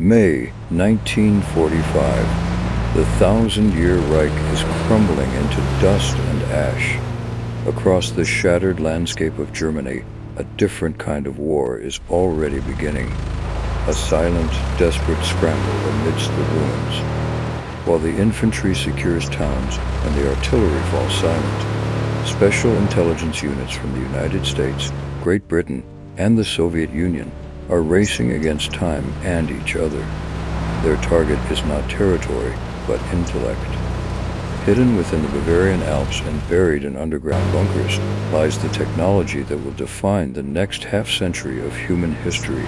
May 1945. The thousand-year Reich is crumbling into dust and ash. Across the shattered landscape of Germany, a different kind of war is already beginning. A silent, desperate scramble amidst the ruins. While the infantry secures towns and the artillery falls silent, special intelligence units from the United States, Great Britain, and the Soviet Union are racing against time and each other. Their target is not territory, but intellect. Hidden within the Bavarian Alps and buried in underground bunkers lies the technology that will define the next half-century of human history.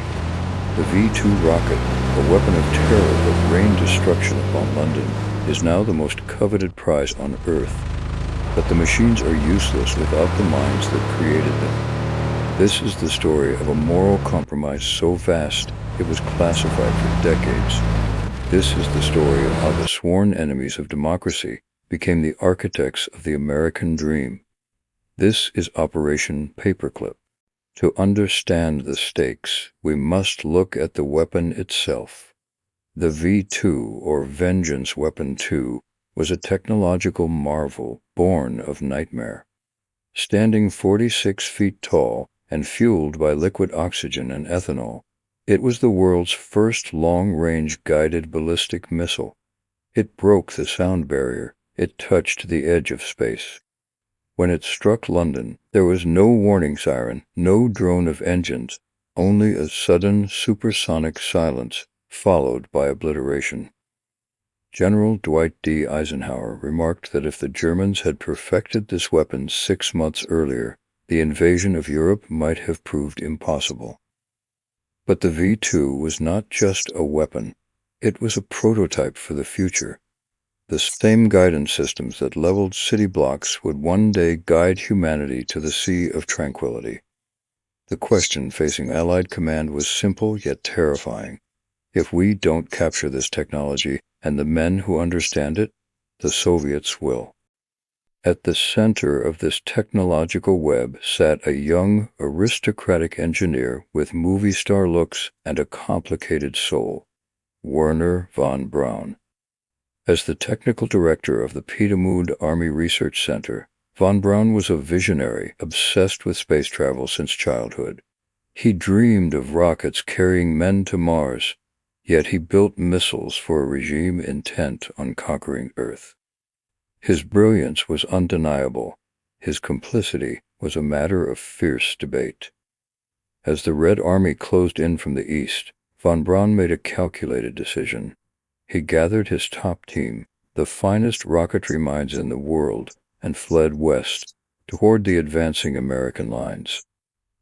The V-2 rocket, a weapon of terror that rained destruction upon London, is now the most coveted prize on Earth. But the machines are useless without the minds that created them. This is the story of a moral compromise so vast it was classified for decades. This is the story of how the sworn enemies of democracy became the architects of the American dream. This is Operation Paperclip. To understand the stakes, we must look at the weapon itself. The V-2, or Vengeance Weapon 2, was a technological marvel born of nightmare. Standing 46 feet tall and fueled by liquid oxygen and ethanol, it was the world's first long-range guided ballistic missile. It broke the sound barrier. It touched the edge of space. When it struck London, there was no warning siren, no drone of engines, only a sudden supersonic silence, followed by obliteration. General Dwight D. Eisenhower remarked that if the Germans had perfected this weapon 6 months earlier, the invasion of Europe might have proved impossible. But the V-2 was not just a weapon. It was a prototype for the future. The same guidance systems that leveled city blocks would one day guide humanity to the Sea of Tranquility. The question facing Allied command was simple yet terrifying. If we don't capture this technology and the men who understand it, the Soviets will. At the center of this technological web sat a young, aristocratic engineer with movie star looks and a complicated soul, Wernher von Braun. As the technical director of the Petermüde Army Research Center, von Braun was a visionary obsessed with space travel since childhood. He dreamed of rockets carrying men to Mars, yet he built missiles for a regime intent on conquering Earth. His brilliance was undeniable. His complicity was a matter of fierce debate. As the Red Army closed in from the east, von Braun made a calculated decision. He gathered his top team, the finest rocketry minds in the world, and fled west, toward the advancing American lines.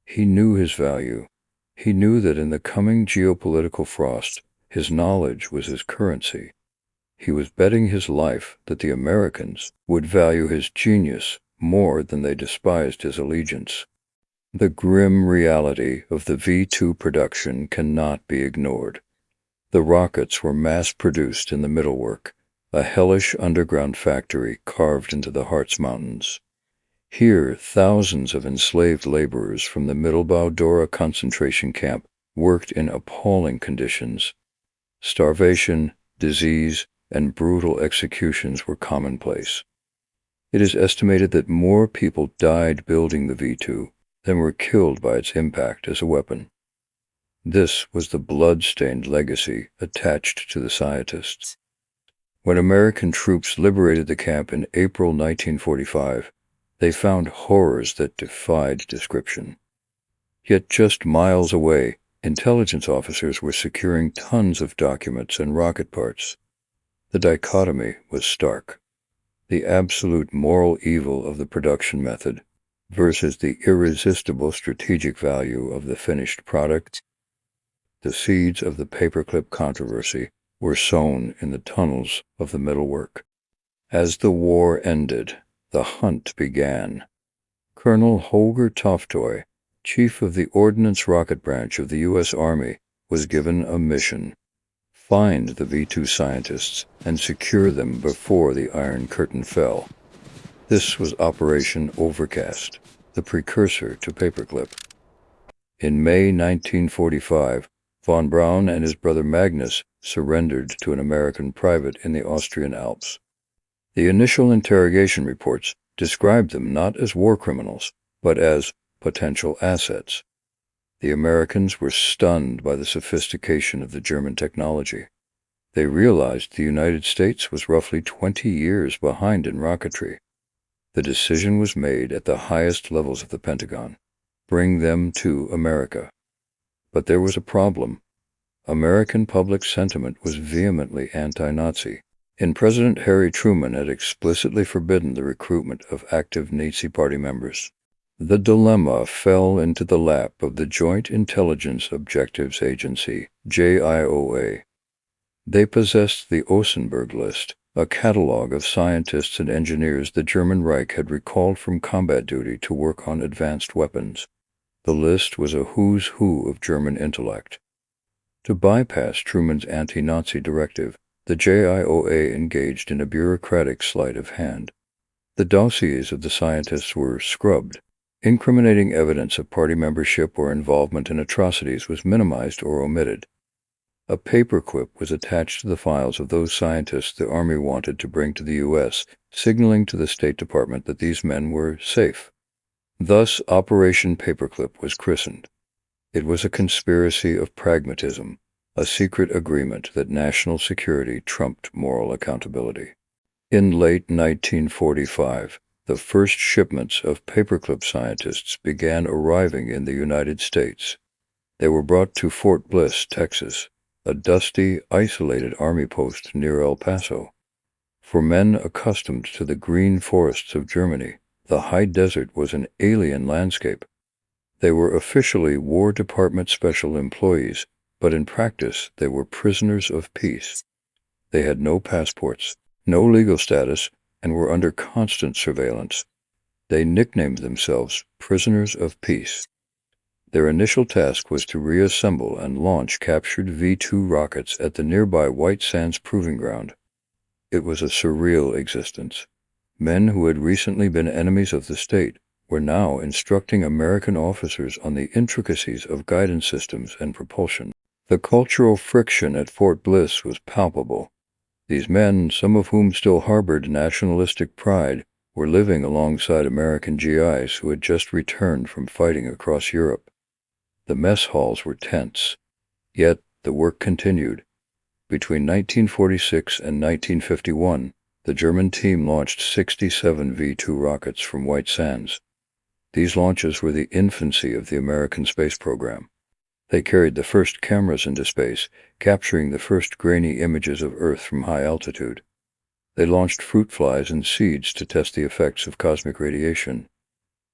He knew his value. He knew that in the coming geopolitical frost, his knowledge was his currency. He was betting his life that the Americans would value his genius more than they despised his allegiance. The grim reality of the V-2 production cannot be ignored. The rockets were mass-produced in the Middlework, a hellish underground factory carved into the Harz Mountains. Here, thousands of enslaved laborers from the Mittelbau-Dora concentration camp worked in appalling conditions. Starvation, disease, and brutal executions were commonplace. It is estimated that more people died building the V-2 than were killed by its impact as a weapon. This was the blood-stained legacy attached to the scientists. When American troops liberated the camp in April 1945, they found horrors that defied description. Yet just miles away, intelligence officers were securing tons of documents and rocket parts. The dichotomy was stark. The absolute moral evil of the production method versus the irresistible strategic value of the finished product. The seeds of the paperclip controversy were sown in the tunnels of the Middlework. As the war ended, the hunt began. Colonel Holger Toftoy, chief of the Ordnance Rocket Branch of the U.S. Army, was given a mission. Find the V-2 scientists and secure them before the Iron Curtain fell. This was Operation Overcast, the precursor to Paperclip. In May 1945, Von Braun and his brother Magnus surrendered to an American private in the Austrian Alps. The initial interrogation reports described them not as war criminals, but as potential assets. The Americans were stunned by the sophistication of the German technology. They realized the United States was roughly 20 years behind in rocketry. The decision was made at the highest levels of the Pentagon: bring them to America. But there was a problem. American public sentiment was vehemently anti-Nazi, and President Harry Truman had explicitly forbidden the recruitment of active Nazi Party members. The dilemma fell into the lap of the Joint Intelligence Objectives Agency, JIOA. They possessed the Osenberg List, a catalog of scientists and engineers the German Reich had recalled from combat duty to work on advanced weapons. The list was a who's who of German intellect. To bypass Truman's anti-Nazi directive, the JIOA engaged in a bureaucratic sleight of hand. The dossiers of the scientists were scrubbed. Incriminating evidence of party membership or involvement in atrocities was minimized or omitted. A paperclip was attached to the files of those scientists the Army wanted to bring to the U.S., signaling to the State Department that these men were safe. Thus, Operation Paperclip was christened. It was a conspiracy of pragmatism, a secret agreement that national security trumped moral accountability. In late 1945, the first shipments of paperclip scientists began arriving in the United States. They were brought to Fort Bliss, Texas, a dusty, isolated army post near El Paso. For men accustomed to the green forests of Germany, the high desert was an alien landscape. They were officially War Department special employees, but in practice they were prisoners of peace. They had no passports, no legal status, and were under constant surveillance. They nicknamed themselves prisoners of peace. Their initial task was to reassemble and launch captured V-2 rockets at the nearby White Sands Proving Ground. It was a surreal existence. Men who had recently been enemies of the state were now instructing American officers on the intricacies of guidance systems and propulsion. The cultural friction at Fort Bliss was palpable. These men, some of whom still harbored nationalistic pride, were living alongside American GIs who had just returned from fighting across Europe. The mess halls were tense, yet the work continued. Between 1946 and 1951, the German team launched 67 V-2 rockets from White Sands. These launches were the infancy of the American space program. They carried the first cameras into space, capturing the first grainy images of Earth from high altitude. They launched fruit flies and seeds to test the effects of cosmic radiation.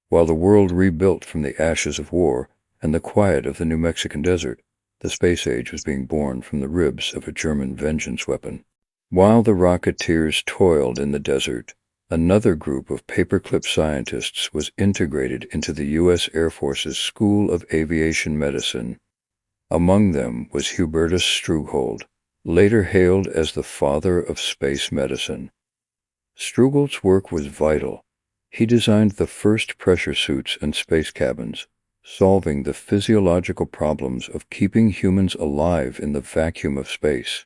While the world rebuilt from the ashes of war and the quiet of the New Mexican desert, the space age was being born from the ribs of a German vengeance weapon. While the Rocketeers toiled in the desert, another group of paperclip scientists was integrated into the U.S. Air Force's School of Aviation Medicine. Among them was Hubertus Strughold, later hailed as the father of space medicine. Strughold's work was vital. He designed the first pressure suits and space cabins, solving the physiological problems of keeping humans alive in the vacuum of space.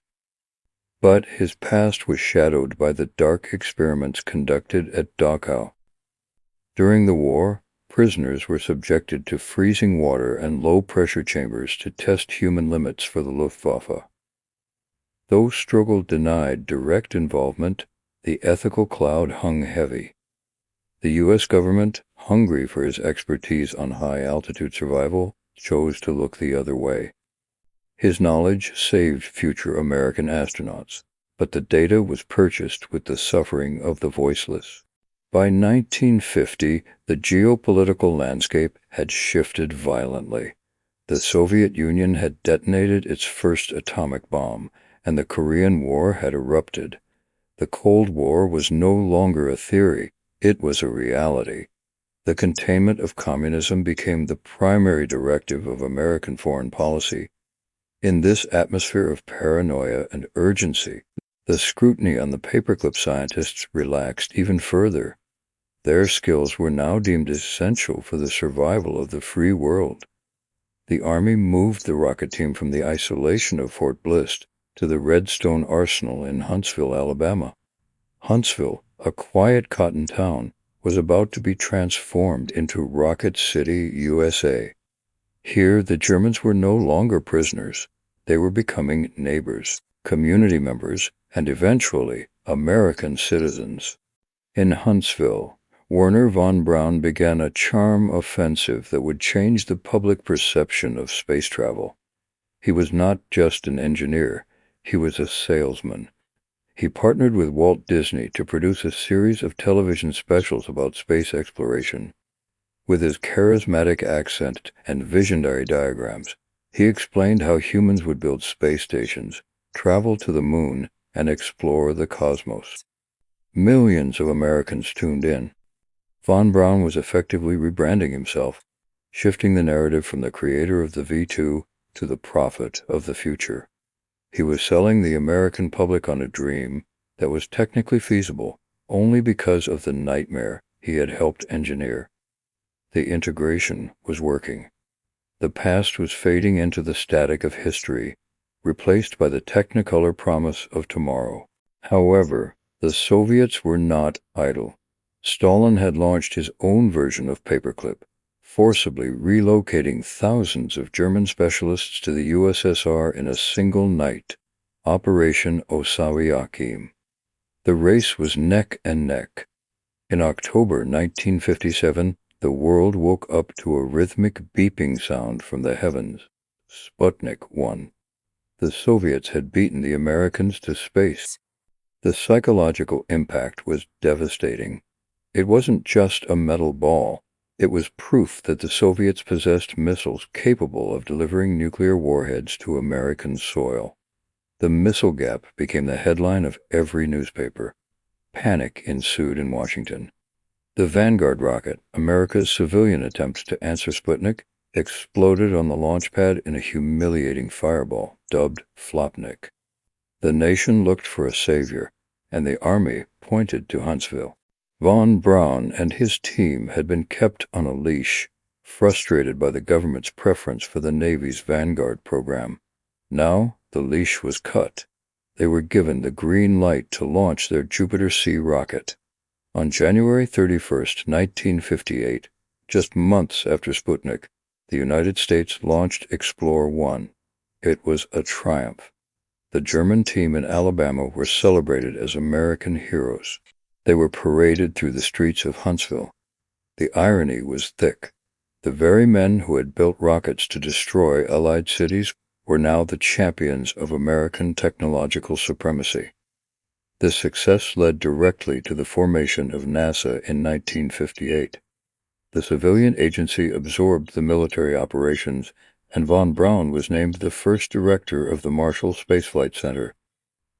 But his past was shadowed by the dark experiments conducted at Dachau. During the war, prisoners were subjected to freezing water and low-pressure chambers to test human limits for the Luftwaffe. Though Strughold denied direct involvement, the ethical cloud hung heavy. The U.S. government, hungry for his expertise on high-altitude survival, chose to look the other way. His knowledge saved future American astronauts, but the data was purchased with the suffering of the voiceless. By 1950, the geopolitical landscape had shifted violently. The Soviet Union had detonated its first atomic bomb, and the Korean War had erupted. The Cold War was no longer a theory, it was a reality. The containment of communism became the primary directive of American foreign policy. In this atmosphere of paranoia and urgency, the scrutiny on the paperclip scientists relaxed even further. Their skills were now deemed essential for the survival of the free world. The Army moved the rocket team from the isolation of Fort Bliss to the Redstone Arsenal in Huntsville, Alabama. Huntsville, a quiet cotton town, was about to be transformed into Rocket City, USA. Here, the Germans were no longer prisoners. They were becoming neighbors, community members, and eventually American citizens. In Huntsville, Werner von Braun began a charm offensive that would change the public perception of space travel. He was not just an engineer, he was a salesman. He partnered with Walt Disney to produce a series of television specials about space exploration. With his charismatic accent and visionary diagrams, he explained how humans would build space stations, travel to the moon, and explore the cosmos. Millions of Americans tuned in. Von Braun was effectively rebranding himself, shifting the narrative from the creator of the V2 to the prophet of the future. He was selling the American public on a dream that was technically feasible only because of the nightmare he had helped engineer. The integration was working. The past was fading into the static of history, replaced by the technicolor promise of tomorrow. However, the Soviets were not idle. Stalin had launched his own version of Paperclip, forcibly relocating thousands of German specialists to the USSR in a single night, Operation Osawiakim. The race was neck and neck. In October 1957, the world woke up to a rhythmic beeping sound from the heavens. Sputnik 1. The Soviets had beaten the Americans to space. The psychological impact was devastating. It wasn't just a metal ball. It was proof that the Soviets possessed missiles capable of delivering nuclear warheads to American soil. The missile gap became the headline of every newspaper. Panic ensued in Washington. The Vanguard rocket, America's civilian attempt to answer Sputnik, exploded on the launch pad in a humiliating fireball, dubbed Flopnik. The nation looked for a savior, and the Army pointed to Huntsville. Von Braun and his team had been kept on a leash, frustrated by the government's preference for the Navy's Vanguard program. Now the leash was cut. They were given the green light to launch their Jupiter-C rocket. On January 31, 1958, just months after Sputnik, the United States launched Explorer 1. It was a triumph. The German team in Alabama were celebrated as American heroes. They were paraded through the streets of Huntsville. The irony was thick. The very men who had built rockets to destroy Allied cities were now the champions of American technological supremacy. This success led directly to the formation of NASA in 1958. The civilian agency absorbed the military operations, and von Braun was named the first director of the Marshall Space Flight Center.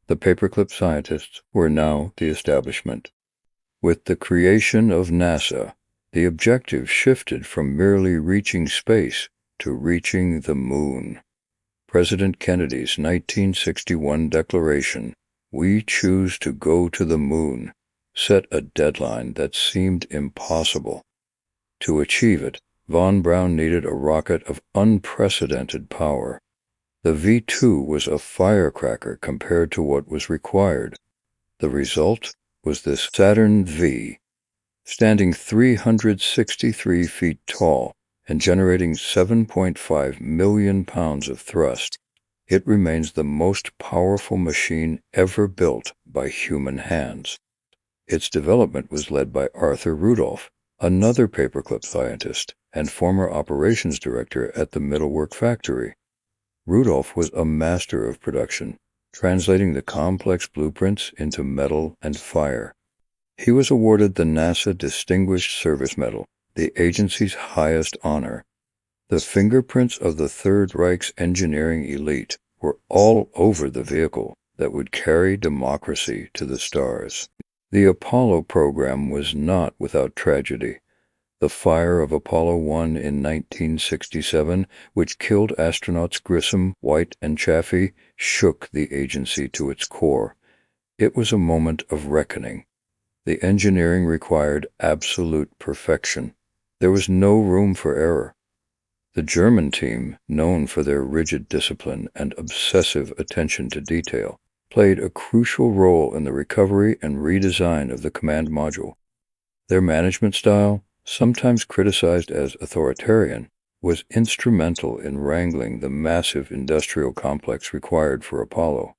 The Paperclip scientists were now the establishment. With the creation of NASA, the objective shifted from merely reaching space to reaching the moon. President Kennedy's 1961 declaration, "We choose to go to the moon," set a deadline that seemed impossible. To achieve it, von Braun needed a rocket of unprecedented power. The V2 was a firecracker compared to what was required. The result was this Saturn V, standing 363 feet tall and generating 7.5 million pounds of thrust. It remains the most powerful machine ever built by human hands. Its development was led by Arthur Rudolph, another Paperclip scientist and former operations director at the Middlework factory. Rudolph was a master of production, translating the complex blueprints into metal and fire. He was awarded the NASA Distinguished Service Medal, the agency's highest honor. The fingerprints of the Third Reich's engineering elite were all over the vehicle that would carry democracy to the stars. The Apollo program was not without tragedy. The fire of Apollo 1 in 1967, which killed astronauts Grissom, White, and Chaffee, shook the agency to its core. It was a moment of reckoning. The engineering required absolute perfection. There was no room for error. The German team, known for their rigid discipline and obsessive attention to detail, played a crucial role in the recovery and redesign of the command module. Their management style, sometimes criticized as authoritarian, was instrumental in wrangling the massive industrial complex required for Apollo.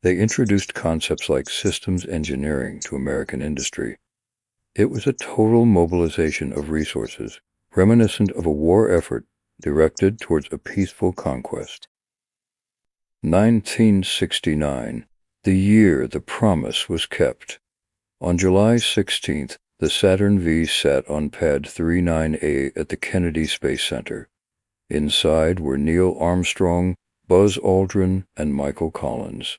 They introduced concepts like systems engineering to American industry. It was a total mobilization of resources, reminiscent of a war effort directed towards a peaceful conquest. 1969, the year the promise was kept. On July 16th, the Saturn V sat on Pad 39A at the Kennedy Space Center. Inside were Neil Armstrong, Buzz Aldrin, and Michael Collins.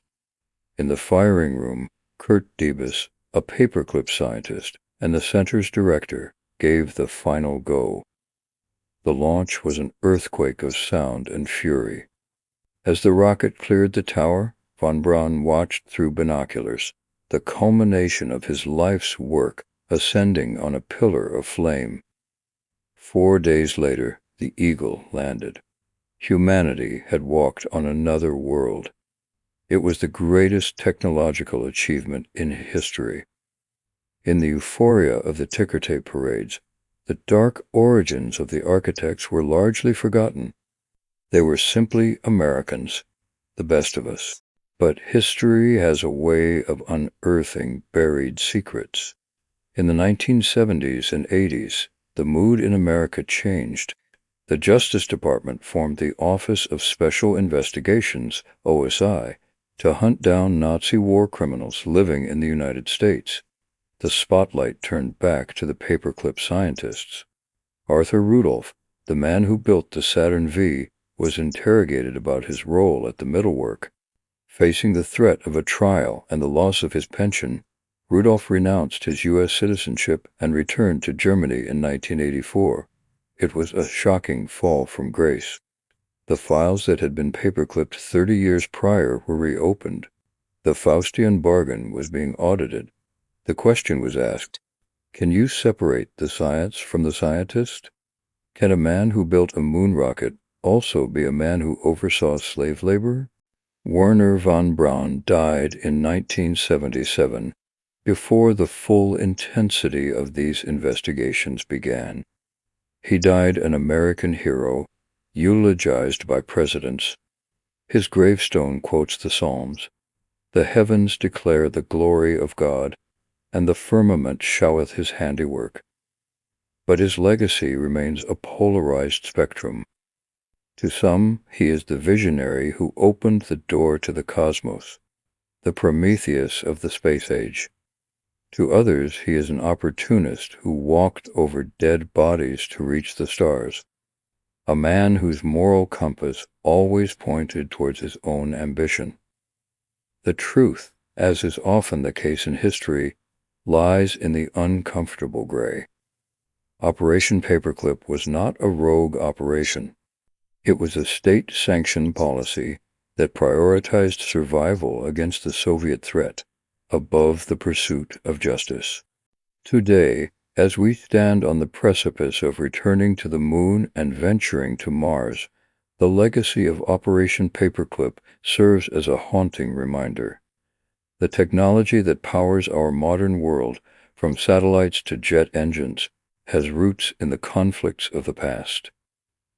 In the firing room, Kurt Debus, a Paperclip scientist and the center's director, gave the final go. The launch was an earthquake of sound and fury. As the rocket cleared the tower, von Braun watched through binoculars, the culmination of his life's work ascending on a pillar of flame. 4 days later, the Eagle landed. Humanity had walked on another world. It was the greatest technological achievement in history. In the euphoria of the ticker tape parades, the dark origins of the architects were largely forgotten. They were simply Americans, the best of us. But history has a way of unearthing buried secrets. In the 1970s and 80s, the mood in America changed. The Justice Department formed the Office of Special Investigations, OSI, to hunt down Nazi war criminals living in the United States. The spotlight turned back to the Paperclip scientists. Arthur Rudolph, the man who built the Saturn V, was interrogated about his role at the Middlework. Facing the threat of a trial and the loss of his pension, Rudolph renounced his U.S. citizenship and returned to Germany in 1984. It was a shocking fall from grace. The files that had been paperclipped 30 years prior were reopened. The Faustian bargain was being audited. The question was asked, can you separate the science from the scientist? Can a man who built a moon rocket also be a man who oversaw slave labor? Werner von Braun died in 1977, before the full intensity of these investigations began. He died an American hero, eulogized by presidents. His gravestone quotes the Psalms, "The heavens declare the glory of God, and the firmament showeth his handiwork." But his legacy remains a polarized spectrum. To some, he is the visionary who opened the door to the cosmos, the Prometheus of the space age. To others, he is an opportunist who walked over dead bodies to reach the stars, a man whose moral compass always pointed towards his own ambition. The truth, as is often the case in history, lies in the uncomfortable gray. Operation Paperclip was not a rogue operation. It was a state-sanctioned policy that prioritized survival against the Soviet threat above the pursuit of justice. Today, as we stand on the precipice of returning to the moon and venturing to Mars, the legacy of Operation Paperclip serves as a haunting reminder. The technology that powers our modern world, from satellites to jet engines, has roots in the conflicts of the past.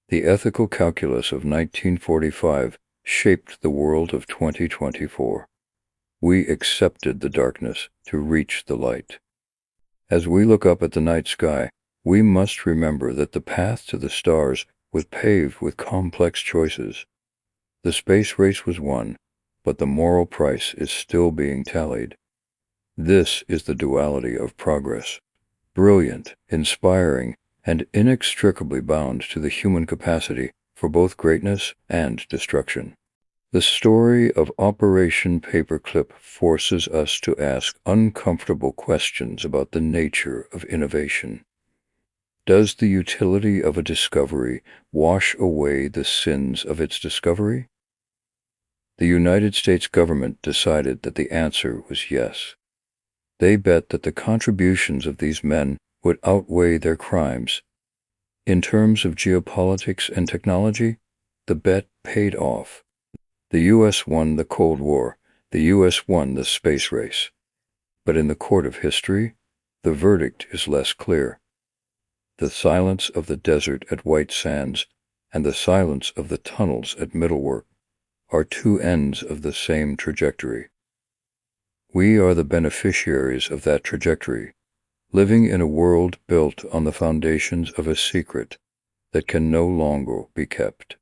The ethical calculus of 1945 shaped the world of 2024. We accepted the darkness to reach the light. As we look up at the night sky, we must remember that the path to the stars was paved with complex choices. The space race was won, but the moral price is still being tallied. This is the duality of progress, brilliant, inspiring, and inextricably bound to the human capacity for both greatness and destruction. The story of Operation Paperclip forces us to ask uncomfortable questions about the nature of innovation. Does the utility of a discovery wash away the sins of its discovery? The United States government decided that the answer was yes. They bet that the contributions of these men would outweigh their crimes. In terms of geopolitics and technology, the bet paid off. The U.S. won the Cold War. The U.S. won the space race. But in the court of history, the verdict is less clear. The silence of the desert at White Sands and the silence of the tunnels at Middlework are two ends of the same trajectory. We are the beneficiaries of that trajectory, living in a world built on the foundations of a secret that can no longer be kept.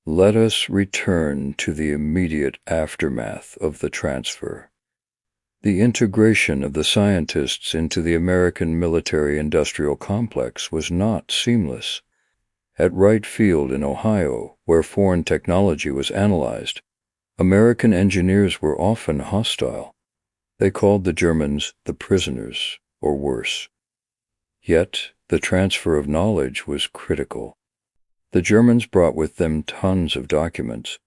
Let us return to the immediate aftermath of the transfer. The integration of the scientists into the American military-industrial complex was not seamless. At Wright Field in Ohio, where foreign technology was analyzed, American engineers were often hostile. They called the Germans the prisoners, or worse. Yet, the transfer of knowledge was critical. The Germans brought with them tons of documents,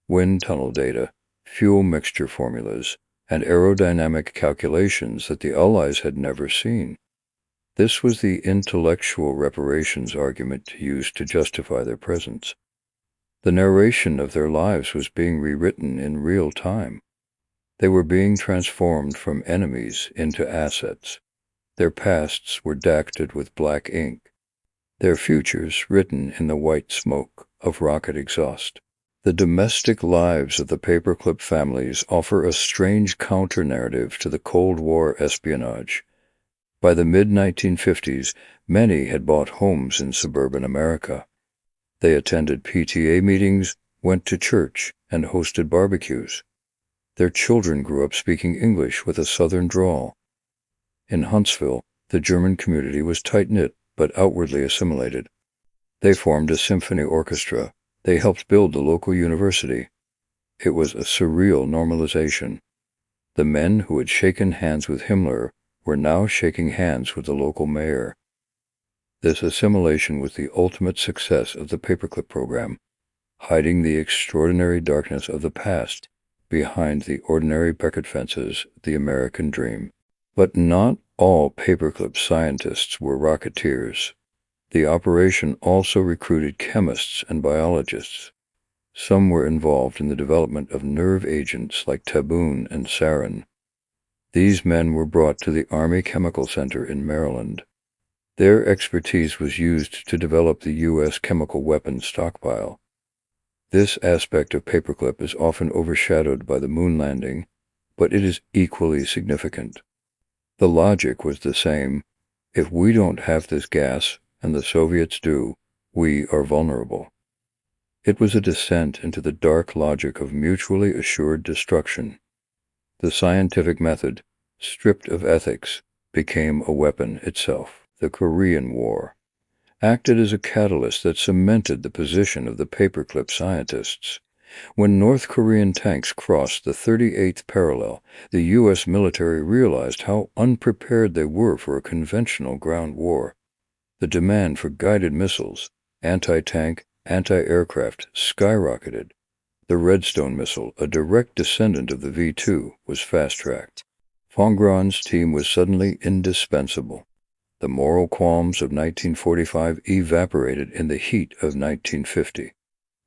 wind tunnel data, fuel mixture formulas, and aerodynamic calculations that the Allies had never seen. This was the intellectual reparations argument used to justify their presence. The narration of their lives was being rewritten in real time. They were being transformed from enemies into assets. Their pasts were dacted with black ink, their futures written in the white smoke of rocket exhaust. The domestic lives of the Paperclip families offer a strange counter-narrative to the Cold War espionage. By the mid-1950s, many had bought homes in suburban America. They attended PTA meetings, went to church, and hosted barbecues. Their children grew up speaking English with a Southern drawl. In Huntsville, the German community was tight-knit but outwardly assimilated. They formed a symphony orchestra. They helped build the local university. It was a surreal normalization. The men who had shaken hands with Himmler were now shaking hands with the local mayor. This assimilation was the ultimate success of the Paperclip program, hiding the extraordinary darkness of the past behind the ordinary picket fences of the American dream. But not all Paperclip scientists were rocketeers. The operation also recruited chemists and biologists. Some were involved in the development of nerve agents like taboon and sarin. These men were brought to the Army Chemical Center in Maryland. Their expertise was used to develop the U.S. chemical weapons stockpile. This aspect of Paperclip is often overshadowed by the moon landing, but it is equally significant. The logic was the same. If we don't have this gas, and the Soviets do, we are vulnerable. It was a descent into the dark logic of mutually assured destruction. The scientific method, stripped of ethics, became a weapon itself. The Korean War acted as a catalyst that cemented the position of the Paperclip scientists. When North Korean tanks crossed the 38th parallel, the U.S. military realized how unprepared they were for a conventional ground war. The demand for guided missiles, anti-tank, anti-aircraft skyrocketed. The Redstone missile, a direct descendant of the V-2, was fast-tracked. Von Braun's team was suddenly indispensable. The moral qualms of 1945 evaporated in the heat of 1950.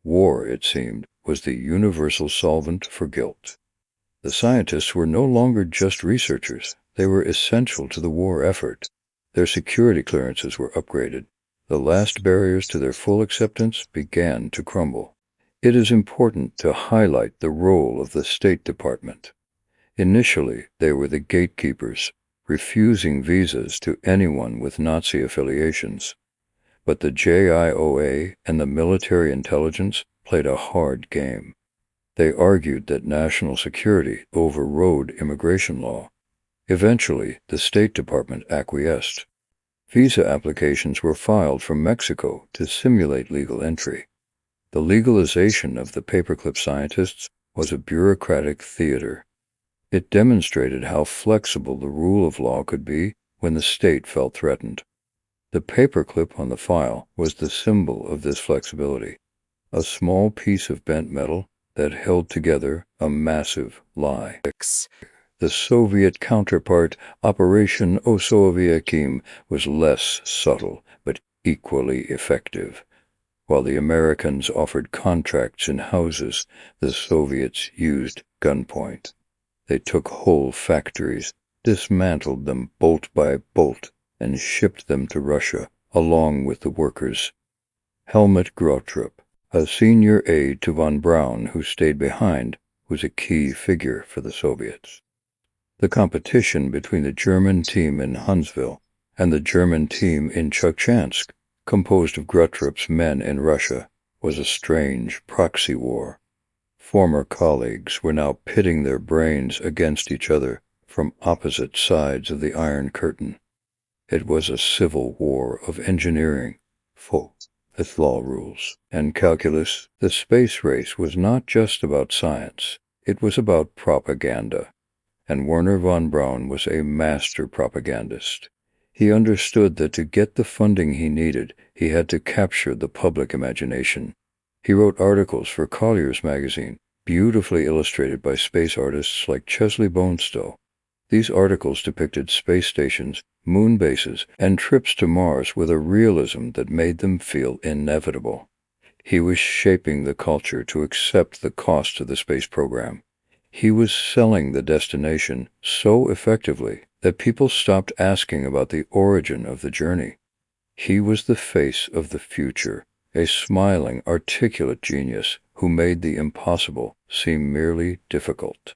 War, it seemed, was the universal solvent for guilt. The scientists were no longer just researchers. They were essential to the war effort. Their security clearances were upgraded. The last barriers to their full acceptance began to crumble. It is important to highlight the role of the State Department. Initially, they were the gatekeepers, refusing visas to anyone with Nazi affiliations. But the JIOA and the military intelligence played a hard game. They argued that national security overrode immigration law. Eventually, the State Department acquiesced. Visa applications were filed from Mexico to simulate legal entry. The legalization of the Paperclip scientists was a bureaucratic theater. It demonstrated how flexible the rule of law could be when the state felt threatened. The paperclip on the file was the symbol of this flexibility, a small piece of bent metal that held together a massive lie. The Soviet counterpart, Operation Osoviakim, was less subtle but equally effective. While the Americans offered contracts in houses, the Soviets used gunpoint. They took whole factories, dismantled them bolt by bolt, and shipped them to Russia, along with the workers. Helmut Grottrup, a senior aide to von Braun who stayed behind, was a key figure for the Soviets. The competition between the German team in Huntsville and the German team in Chukchansk, composed of Grottrup's men in Russia, was a strange proxy war. Former colleagues were now pitting their brains against each other from opposite sides of the Iron Curtain. It was a civil war of engineering, with law rules, and calculus. The space race was not just about science, it was about propaganda. And Werner von Braun was a master propagandist. He understood that to get the funding he needed, he had to capture the public imagination. He wrote articles for Collier's magazine, beautifully illustrated by space artists like Chesley Bonestell. These articles depicted space stations, moon bases, and trips to Mars with a realism that made them feel inevitable. He was shaping the culture to accept the cost of the space program. He was selling the destination so effectively that people stopped asking about the origin of the journey. He was the face of the future, a smiling, articulate genius who made the impossible seem merely difficult.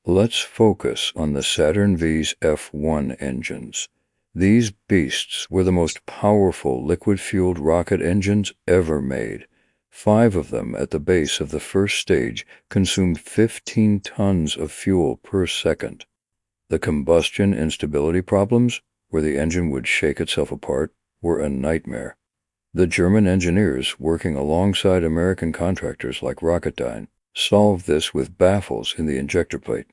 Let's focus on the Saturn V's F-1 engines. These beasts were the most powerful liquid-fueled rocket engines ever made. 5 of them at the base of the first stage consumed 15 tons of fuel per second. The combustion instability problems, where the engine would shake itself apart, were a nightmare. The German engineers, working alongside American contractors like Rocketdyne, solved this with baffles in the injector plate.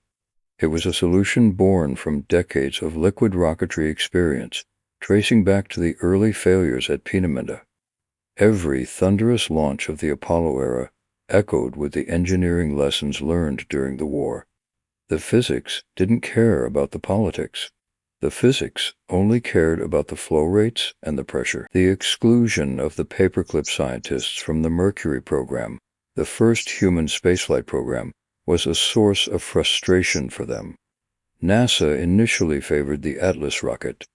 It was a solution born from decades of liquid rocketry experience, tracing back to the early failures at Peenemünde. Every thunderous launch of the Apollo era echoed with the engineering lessons learned during the war. The physics didn't care about the politics. The physics only cared about the flow rates and the pressure. The exclusion of the Paperclip scientists from the Mercury program, the first human spaceflight program, was a source of frustration for them. NASA initially favored the Atlas rocket,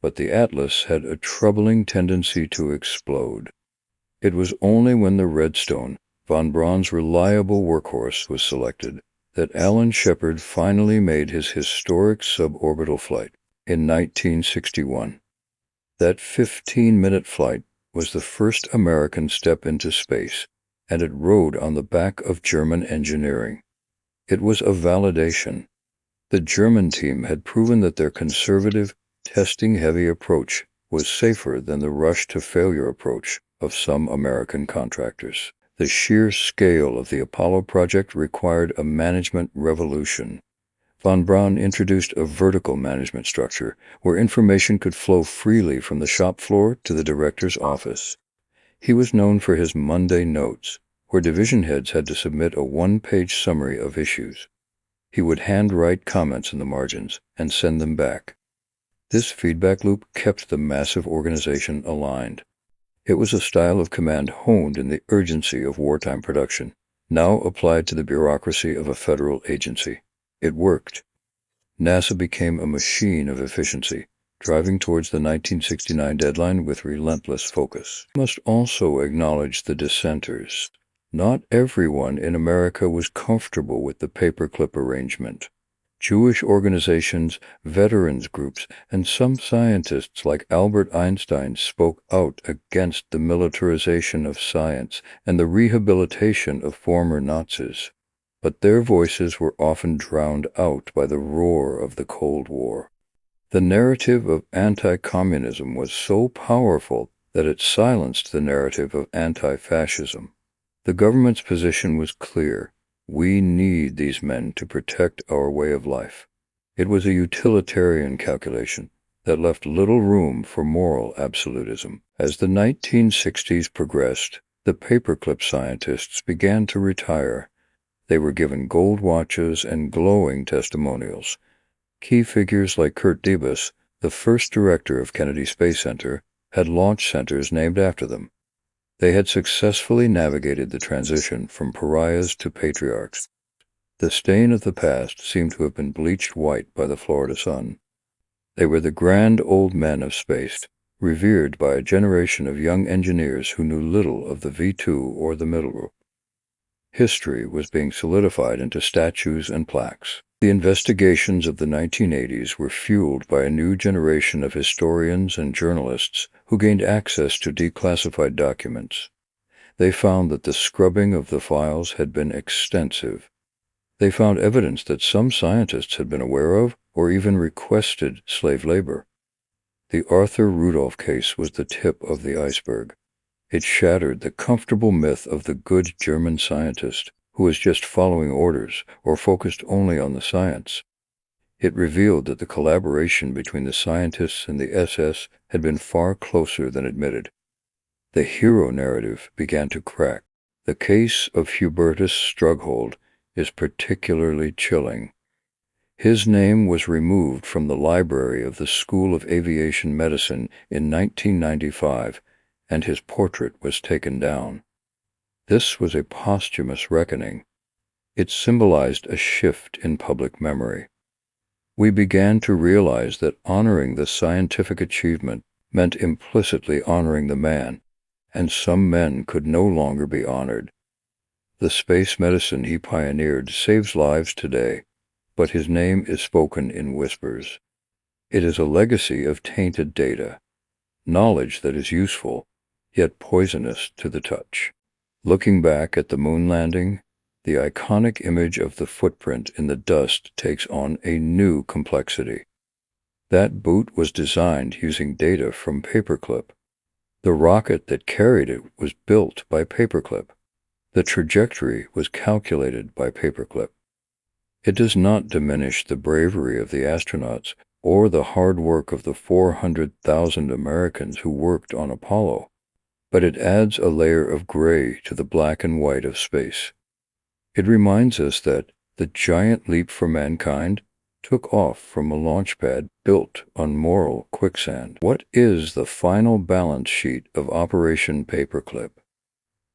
but the Atlas had a troubling tendency to explode. It was only when the Redstone, von Braun's reliable workhorse, was selected that Alan Shepard finally made his historic suborbital flight in 1961. That 15-minute flight was the first American step into space, and it rode on the back of German engineering. It was a validation. The German team had proven that their conservative, testing-heavy approach was safer than the rush-to-failure approach of some American contractors. The sheer scale of the Apollo project required a management revolution. Von Braun introduced a vertical management structure where information could flow freely from the shop floor to the director's office. He was known for his Monday notes, where division heads had to submit a one-page summary of issues. He would handwrite comments in the margins and send them back. This feedback loop kept the massive organization aligned. It was a style of command honed in the urgency of wartime production, now applied to the bureaucracy of a federal agency. It worked. NASA became a machine of efficiency, driving towards the 1969 deadline with relentless focus. We must also acknowledge the dissenters. Not everyone in America was comfortable with the paperclip arrangement. Jewish organizations, veterans groups, and some scientists like Albert Einstein spoke out against the militarization of science and the rehabilitation of former Nazis. But their voices were often drowned out by the roar of the Cold War. The narrative of anti-communism was so powerful that it silenced the narrative of anti-fascism. The government's position was clear. We need these men to protect our way of life. It was a utilitarian calculation that left little room for moral absolutism. As the 1960s progressed, the paperclip scientists began to retire. They were given gold watches and glowing testimonials. Key figures like Kurt Debus, the first director of Kennedy Space Center, had launch centers named after them. They had successfully navigated the transition from pariahs to patriarchs. The stain of the past seemed to have been bleached white by the Florida sun. They were the grand old men of space, revered by a generation of young engineers who knew little of the V2 or the middle group. History was being solidified into statues and plaques. The investigations of the 1980s were fueled by a new generation of historians and journalists who gained access to declassified documents. They found that the scrubbing of the files had been extensive. They found evidence that some scientists had been aware of or even requested slave labor. The Arthur Rudolph case was the tip of the iceberg. It shattered the comfortable myth of the good German scientist who was just following orders or focused only on the science. It revealed that the collaboration between the scientists and the SS had been far closer than admitted. The hero narrative began to crack. The case of Hubertus Strughold is particularly chilling. His name was removed from the library of the School of Aviation Medicine in 1995, and his portrait was taken down. This was a posthumous reckoning. It symbolized a shift in public memory. We began to realize that honoring the scientific achievement meant implicitly honoring the man, and some men could no longer be honored. The space medicine he pioneered saves lives today, but his name is spoken in whispers. It is a legacy of tainted data, knowledge that is useful, yet poisonous to the touch. Looking back at the moon landing, the iconic image of the footprint in the dust takes on a new complexity. That boot was designed using data from Paperclip. The rocket that carried it was built by Paperclip. The trajectory was calculated by Paperclip. It does not diminish the bravery of the astronauts or the hard work of the 400,000 Americans who worked on Apollo, but it adds a layer of gray to the black and white of space. It reminds us that the giant leap for mankind took off from a launch pad built on moral quicksand. What is the final balance sheet of Operation Paperclip?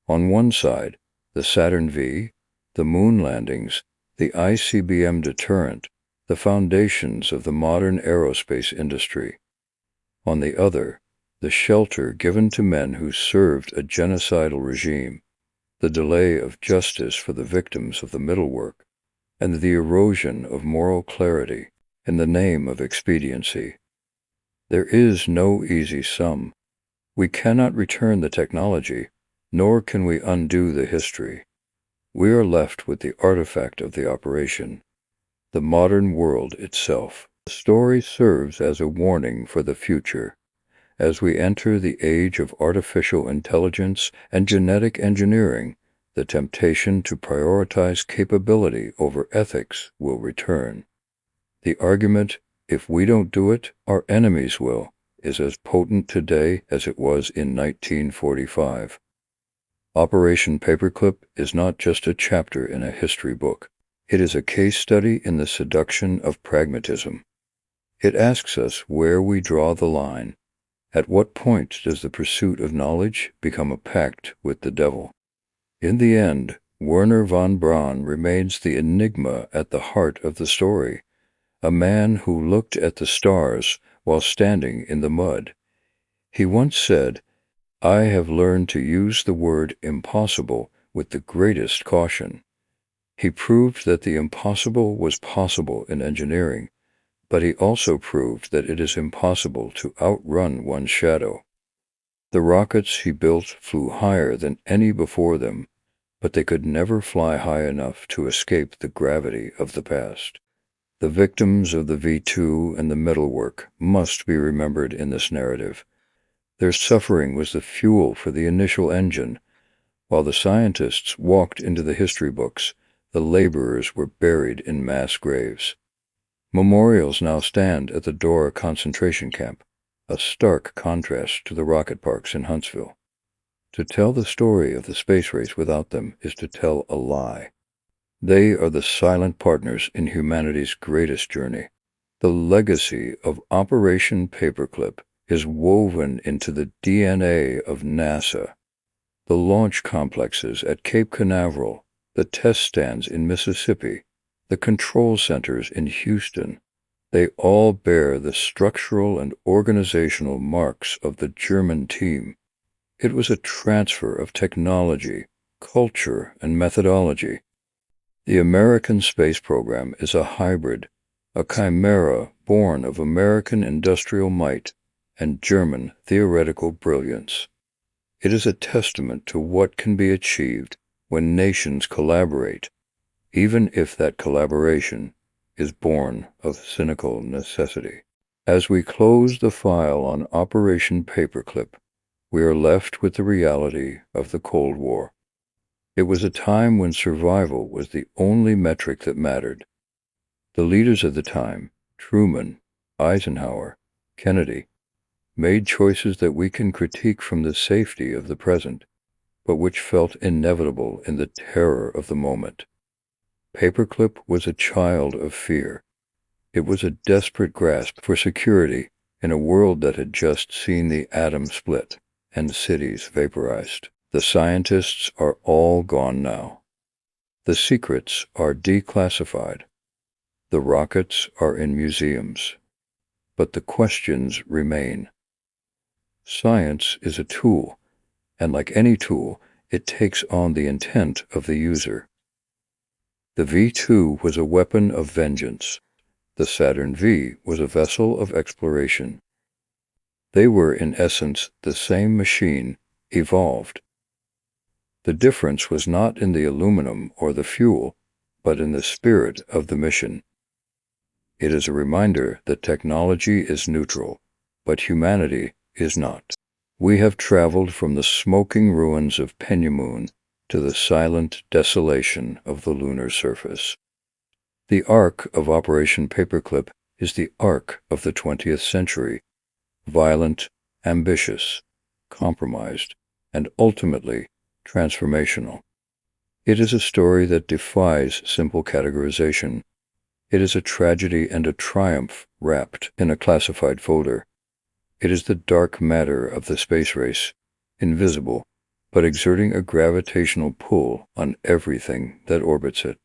On one side, the Saturn V, the moon landings, the ICBM deterrent, the foundations of the modern aerospace industry. On the other, the shelter given to men who served a genocidal regime, the delay of justice for the victims of the middle work, and the erosion of moral clarity in the name of expediency. There is no easy sum. We cannot return the technology, nor can we undo the history. We are left with the artifact of the operation, the modern world itself. The story serves as a warning for the future. As we enter the age of artificial intelligence and genetic engineering, the temptation to prioritize capability over ethics will return. The argument, if we don't do it, our enemies will, is as potent today as it was in 1945. Operation Paperclip is not just a chapter in a history book. It is a case study in the seduction of pragmatism. It asks us where we draw the line. At what point does the pursuit of knowledge become a pact with the devil? In the end, Wernher von Braun remains the enigma at the heart of the story, a man who looked at the stars while standing in the mud. He once said, "I have learned to use the word impossible with the greatest caution." He proved that the impossible was possible in engineering, but he also proved that it is impossible to outrun one's shadow. The rockets he built flew higher than any before them, but they could never fly high enough to escape the gravity of the past. The victims of the V2 and the metalwork must be remembered in this narrative. Their suffering was the fuel for the initial engine. While the scientists walked into the history books, the laborers were buried in mass graves. Memorials now stand at the Dora concentration camp, a stark contrast to the rocket parks in Huntsville. To tell the story of the space race without them is to tell a lie. They are the silent partners in humanity's greatest journey. The legacy of Operation Paperclip is woven into the DNA of NASA. The launch complexes at Cape Canaveral, the test stands in Mississippi, the control centers in Houston, they all bear the structural and organizational marks of the German team. It was a transfer of technology, culture, and methodology. The American space program is a hybrid, a chimera born of American industrial might and German theoretical brilliance. It is a testament to what can be achieved when nations collaborate, even if that collaboration is born of cynical necessity. As we close the file on Operation Paperclip, we are left with the reality of the Cold War. It was a time when survival was the only metric that mattered. The leaders of the time, Truman, Eisenhower, Kennedy, made choices that we can critique from the safety of the present, but which felt inevitable in the terror of the moment. Paperclip was a child of fear. It was a desperate grasp for security in a world that had just seen the atom split and cities vaporized. The scientists are all gone now. The secrets are declassified. The rockets are in museums. But the questions remain. Science is a tool, and like any tool, it takes on the intent of the user. The V-2 was a weapon of vengeance. The Saturn V was a vessel of exploration. They were, in essence, the same machine, evolved. The difference was not in the aluminum or the fuel, but in the spirit of the mission. It is a reminder that technology is neutral, but humanity is not. We have traveled from the smoking ruins of Penyamoon to the silent desolation of the lunar surface. The arc of Operation Paperclip is the arc of the 20th century, violent, ambitious, compromised, and ultimately transformational. It is a story that defies simple categorization. It is a tragedy and a triumph wrapped in a classified folder. It is the dark matter of the space race, invisible, but exerting a gravitational pull on everything that orbits it.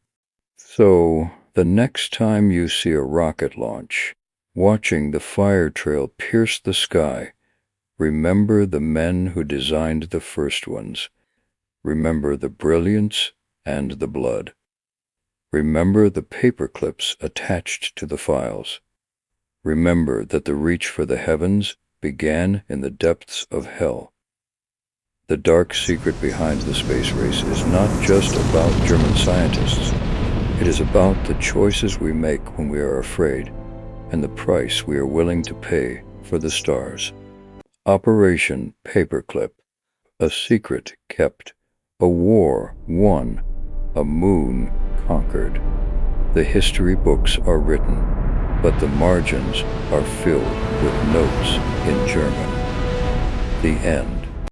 So, the next time you see a rocket launch, watching the fire trail pierce the sky, remember the men who designed the first ones. Remember the brilliance and the blood. Remember the paperclips attached to the files. Remember that the reach for the heavens began in the depths of hell. The dark secret behind the space race is not just about German scientists. It is about the choices we make when we are afraid, and the price we are willing to pay for the stars. Operation Paperclip, a secret kept, a war won, a moon conquered. The history books are written, but the margins are filled with notes in German. The end.